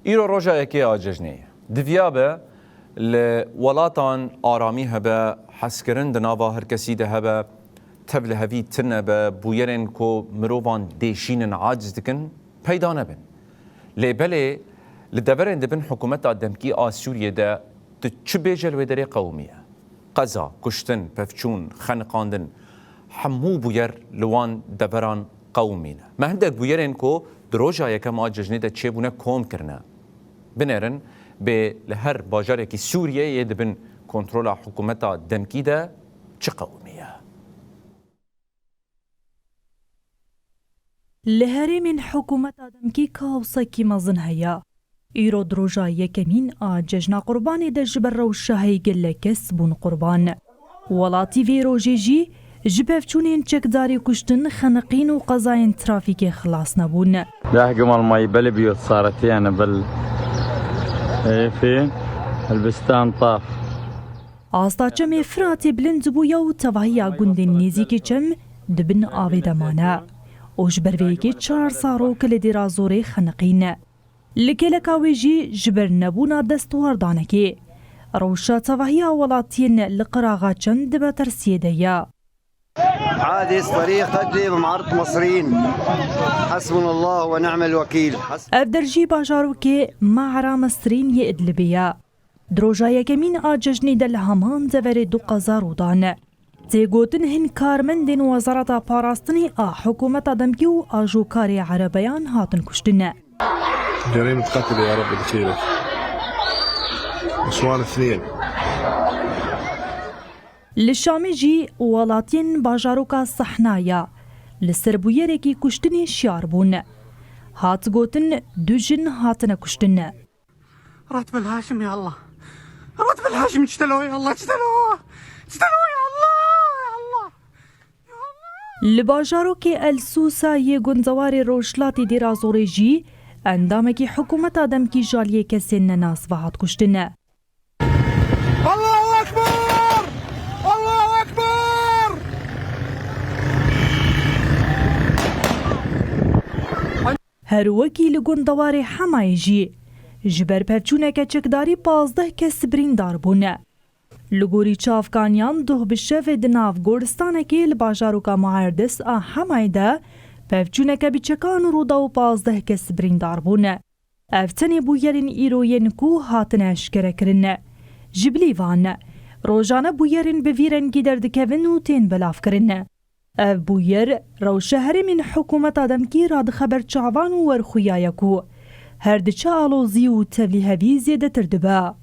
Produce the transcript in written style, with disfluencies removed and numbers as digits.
ایرو روژا یکی آججنی دویابه لولاتان آرامی هبه حسکرن دناوا هر کسی ده هبه تبل هفی تنه به بویرن کو مروان دیشین عاجز دکن پیدا نبن لبله لدبرن دبن حکومت دمکی آسوریه ده چه بیجل و دری قومیه قزا کشتن پفچون خنقاندن حمو بویر لوان دبران قومینه ما هندک بویرن کو دروجا یکم آججنی ده چه بونه کم کرنه بنرن به لهر باجاره کی سوریه یه دبن کنترل حکومت دمکی ده چه قومیه لهری من حکومت دمکی کاوسکی مزن هیا ایرو دروجا یکمین آججنا قربانی ده جبر رو شهی گله کس بون قربان ولاتی وی روژیجی جبفچونین چکداری کشتن خنقین و قضاین ترافیک خلاص نبون بحكم المي بل بيوت صارت يعني بل في البستان طاف آستا چم فراتی بلند بویا و تواهی گندین نیزی چم دبن آوی دمانه اوش برویکی 4 سارو کل دیرازوری خنقین لکلکاوی جی جبر نبونا دستوار دانکی روشا تواهی ولاتین لقراغا چند بترسیه دیا حادث طريق تجري بمعرض مصريين حسبنا الله ونعم الوكيل افدرجي باجاروكي معرا مصرين يدلبيا دروجا يكمين آججني دل همان زفر دو قزارو دان تيغوتن هن كارمندين وزارة باراستني حكومة دمكي و آجوكاري عربيان هاتن كشتن جريمة قتل يا رب بشيرك نسوان 2 لشامی جی ولاتین باجاروکا صحنایا لسربویرکی کشتنی شیار بون هات گوتن دو جن هاتن کشتن راتب الهاشم يا الله راتب الهاشم اجتلوه يا الله اجتلوه يا الله لباجاروکی السوسا یه گنزوار روشلاتی دیرازوری جی اندامکی حکومت آدم کی جالیه کسی نناس و هات کشتن هر وکی لگون دواری حمای جی جبر پفچونه که چکداری 15 کس بریندار بونه لگوری چافکانیان دوه بشف دناف گورستانه که لباجاروکا معاردس حمای ده پفچونه که بچکان رو دو 15 کس بریندار بونه افتنی بویرین ایروین کو هاتن اشکره کرنه جبلی وانه روزانه بویرین بویرن گیدر دکوین و تین بلاف کرنه اف بویر رو شهر من حکومت آدمکی راد خبر چاوان و ورخویایکو هر دچه آلوزی و تبلی هوی زیده تردبه